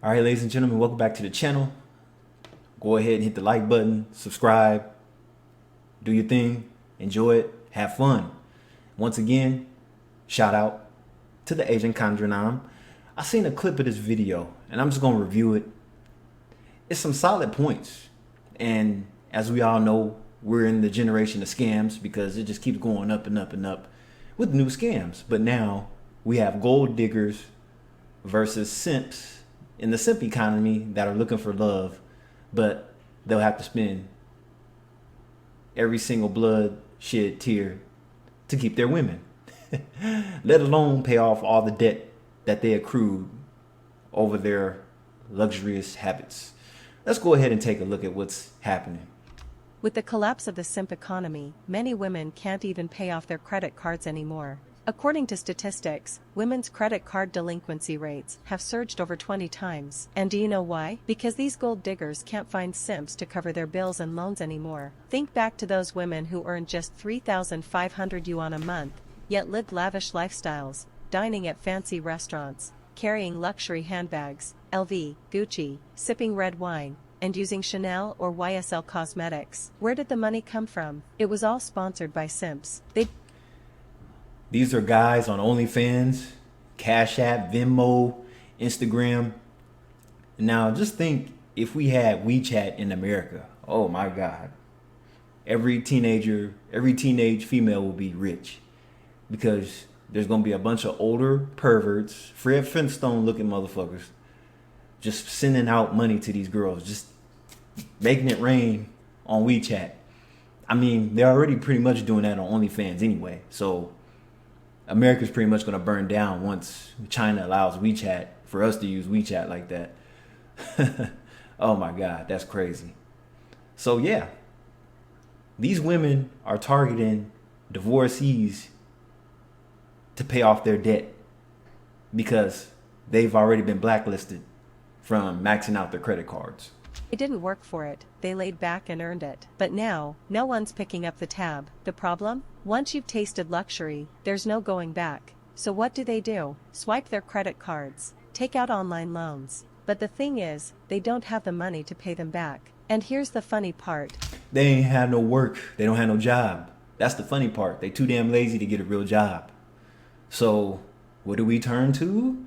All right, ladies and gentlemen, welcome back to the channel. Go ahead and hit the like button, subscribe, do your thing, enjoy it, have fun. Once again, shout out to the Asian Conjuranam. I seen a clip of this video and I'm just gonna review it. It's some solid points. And as we all know, we're in the generation of scams because it just keeps going up and up and up with new scams. But now we have gold diggers versus simps in the simp economy that are looking for love, but they'll have to spend every single blood shed tear to keep their women, let alone pay off all the debt that they accrued over their luxurious habits. Let's go ahead and take a look at what's happening. With the collapse of the simp economy, many women can't even pay off their credit cards anymore. According to statistics, women's credit card delinquency rates have surged over 20 times. And do you know why? Because these gold diggers can't find simps to cover their bills and loans anymore. Think back to those women who earned just 3,500 yuan a month, yet lived lavish lifestyles, dining at fancy restaurants, carrying luxury handbags, LV, Gucci, sipping red wine, and using Chanel or YSL cosmetics. Where did the money come from? It was all sponsored by simps. These are guys on OnlyFans, Cash App, Venmo, Instagram. Now just think if we had WeChat in America. Oh my God. Every teenage female will be rich because there's going to be a bunch of older perverts, Fred Flintstone looking motherfuckers, just sending out money to these girls, just making it rain on WeChat. I mean, they're already pretty much doing that on OnlyFans anyway. So America's pretty much going to burn down once China allows WeChat for us to use WeChat like that. Oh my God, that's crazy. So yeah, these women are targeting divorcees to pay off their debt because they've already been blacklisted from maxing out their credit cards. They didn't work for it, they laid back and earned it. But now, no one's picking up the tab. The problem? Once you've tasted luxury, there's no going back. So what do? Swipe their credit cards, take out online loans. But the thing is, they don't have the money to pay them back. And here's the funny part. They ain't have no work, they don't have no job. That's the funny part. They too damn lazy to get a real job. So what do we turn to?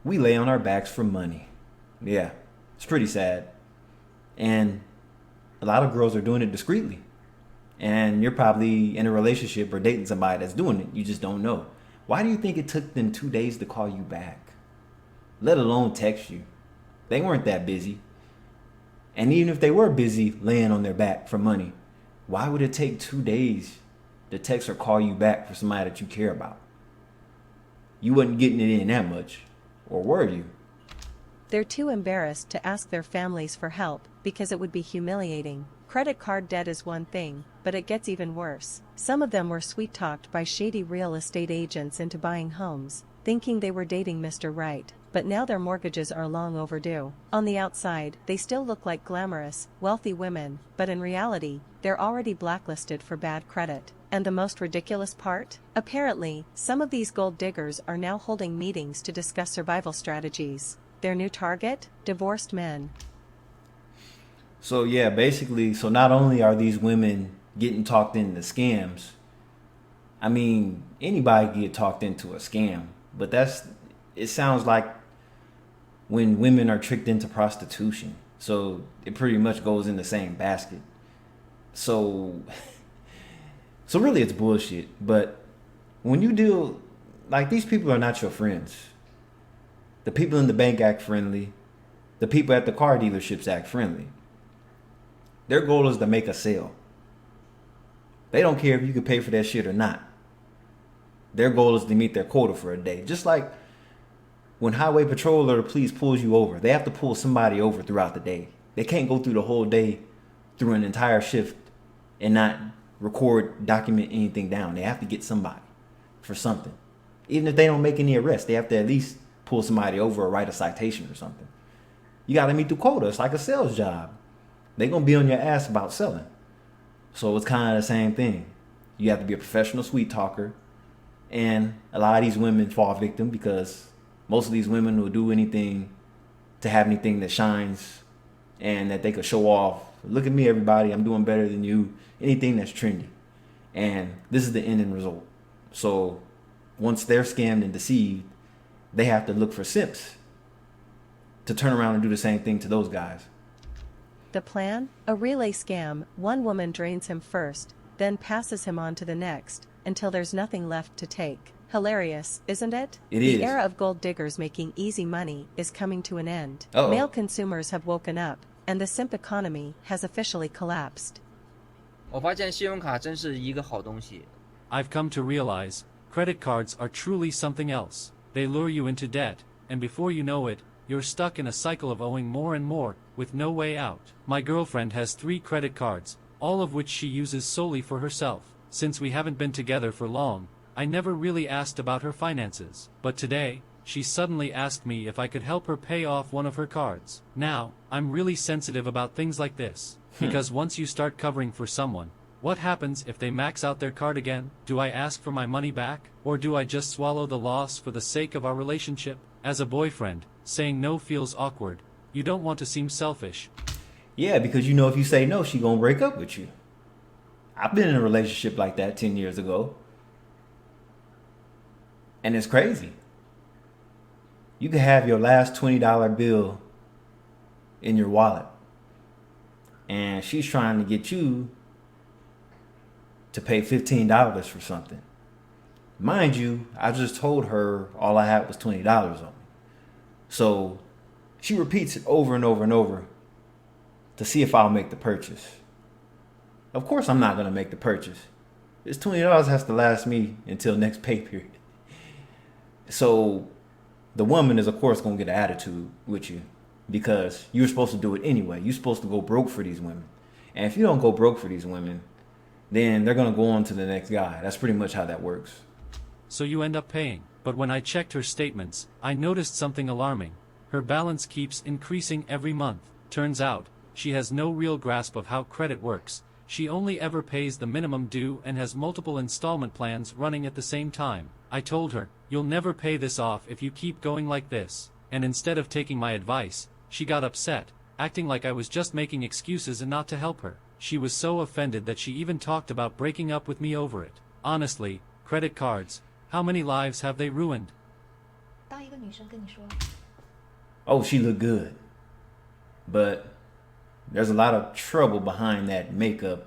We lay on our backs for money. Yeah, it's pretty sad. And a lot of girls are doing it discreetly. And you're probably in a relationship or dating somebody that's doing it. You just don't know. Why do you think it took them 2 days to call you back? Let alone text you. They weren't that busy. And even if they were busy laying on their back for money, why would it take 2 days to text or call you back for somebody that you care about? You wasn't getting it in that much. Or were you? They're too embarrassed to ask their families for help because it would be humiliating. Credit card debt is one thing, but it gets even worse. Some of them were sweet-talked by shady real estate agents into buying homes, thinking they were dating Mr. Right, but now their mortgages are long overdue. On the outside, they still look like glamorous, wealthy women, but in reality, they're already blacklisted for bad credit. And the most ridiculous part? Apparently, some of these gold diggers are now holding meetings to discuss survival strategies. Their new target? Divorced men. So yeah, basically, so not only are these women getting talked into scams, I mean, anybody can get talked into a scam, but it sounds like when women are tricked into prostitution. So it pretty much goes in the same basket. So really it's bullshit. But when you deal, like, these people are not your friends. The people in the bank act friendly. The people at the car dealerships act friendly. Their goal is to make a sale. They don't care if you can pay for that shit or not. Their goal is to meet their quota for a day. Just like when highway patrol or the police pulls you over, they have to pull somebody over throughout the day. They can't go through the whole day through an entire shift and not record, document anything down. They have to get somebody for something. Even if they don't make any arrests, they have to at least pull somebody over or write a citation or something. You got to meet the quota. It's like a sales job. They're going to be on your ass about selling. So it's kind of the same thing. You have to be a professional sweet talker. And a lot of these women fall victim because most of these women will do anything to have anything that shines and that they could show off. Look at me, everybody. I'm doing better than you. Anything that's trendy. And this is the ending result. So once they're scammed and deceived, they have to look for simps to turn around and do the same thing to those guys. The plan? A relay scam. One woman drains him first, then passes him on to the next, until there's nothing left to take. Hilarious, isn't it? It is. The era of gold diggers making easy money is coming to an end. Uh-oh. Male consumers have woken up, and the simp economy has officially collapsed. 我发现信用卡真是一个好东西。 I've come to realize, credit cards are truly something else. They lure you into debt, and before you know it, you're stuck in a cycle of owing more and more, with no way out. My girlfriend has 3 credit cards, all of which she uses solely for herself. Since we haven't been together for long, I never really asked about her finances. But today, she suddenly asked me if I could help her pay off one of her cards. Now, I'm really sensitive about things like this, because once you start covering for someone, what happens if they max out their card again? Do I ask for my money back, or do I just swallow the loss for the sake of our relationship? As a boyfriend, saying no feels awkward. You don't want to seem selfish. Yeah, because you know if you say no, she gonna break up with you. I've been in a relationship like that 10 years ago. And it's crazy. You can have your last $20 bill in your wallet. And she's trying to get you to pay $15 for something. Mind you, I just told her all I had was $20 on me. So she repeats it over and over and over to see if I'll make the purchase. Of course I'm not going to make the purchase. This $20 has to last me until next pay period. So the woman is of course going to get an attitude with you because you're supposed to do it anyway. You're supposed to go broke for these women. And if you don't go broke for these women, then they're going to go on to the next guy. That's pretty much how that works. So you end up paying. But when I checked her statements, I noticed something alarming. Her balance keeps increasing every month. Turns out, she has no real grasp of how credit works. She only ever pays the minimum due and has multiple installment plans running at the same time. I told her, "You'll never pay this off if you keep going like this." And instead of taking my advice, she got upset, acting like I was just making excuses and not to help her. She was so offended that she even talked about breaking up with me over it. Honestly, credit cards, how many lives have they ruined? 当一个女生跟你说 Oh, she looked good. But there's a lot of trouble behind that makeup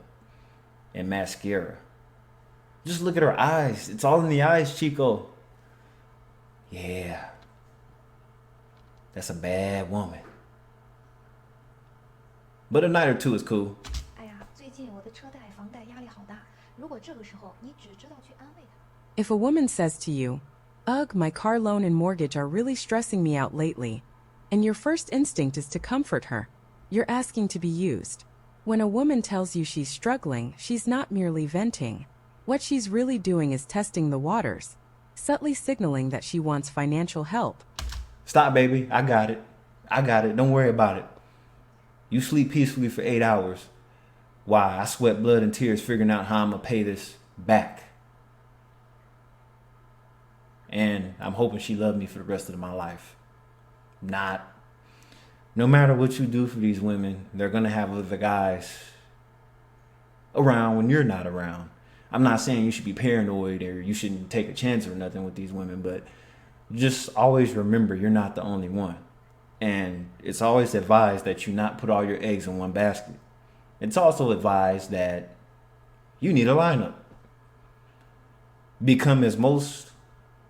and mascara. Just look at her eyes. It's all in the eyes, Chico. Yeah. That's a bad woman. But a night or two is cool. 哎呀，最近我的车贷、房贷压力好大。如果这个时候你只知道去安慰她， If a woman says to you, "Ugh, my car loan and mortgage are really stressing me out lately," and your first instinct is to comfort her, you're asking to be used. When a woman tells you she's struggling, she's not merely venting. What she's really doing is testing the waters, subtly signaling that she wants financial help. Stop, baby. I got it. I got it. Don't worry about it. You sleep peacefully for 8 hours. Why? I sweat blood and tears figuring out how I'm going to pay this back. And I'm hoping she loved me for the rest of my life. Not. No matter what you do for these women, they're going to have other guys around when you're not around. I'm not saying you should be paranoid or you shouldn't take a chance or nothing with these women, but just always remember you're not the only one. And it's always advised that you not put all your eggs in one basket. It's also advised that you need a lineup. Become as most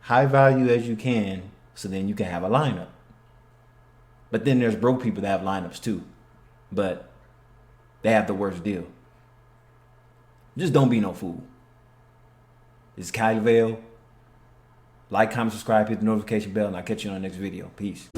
high value as you can so then you can have a lineup. But then there's broke people that have lineups too. But they have the worst deal. Just don't be no fool. This is Kylie Vale. Like, comment, subscribe, hit the notification bell, and I'll catch you on the next video. Peace.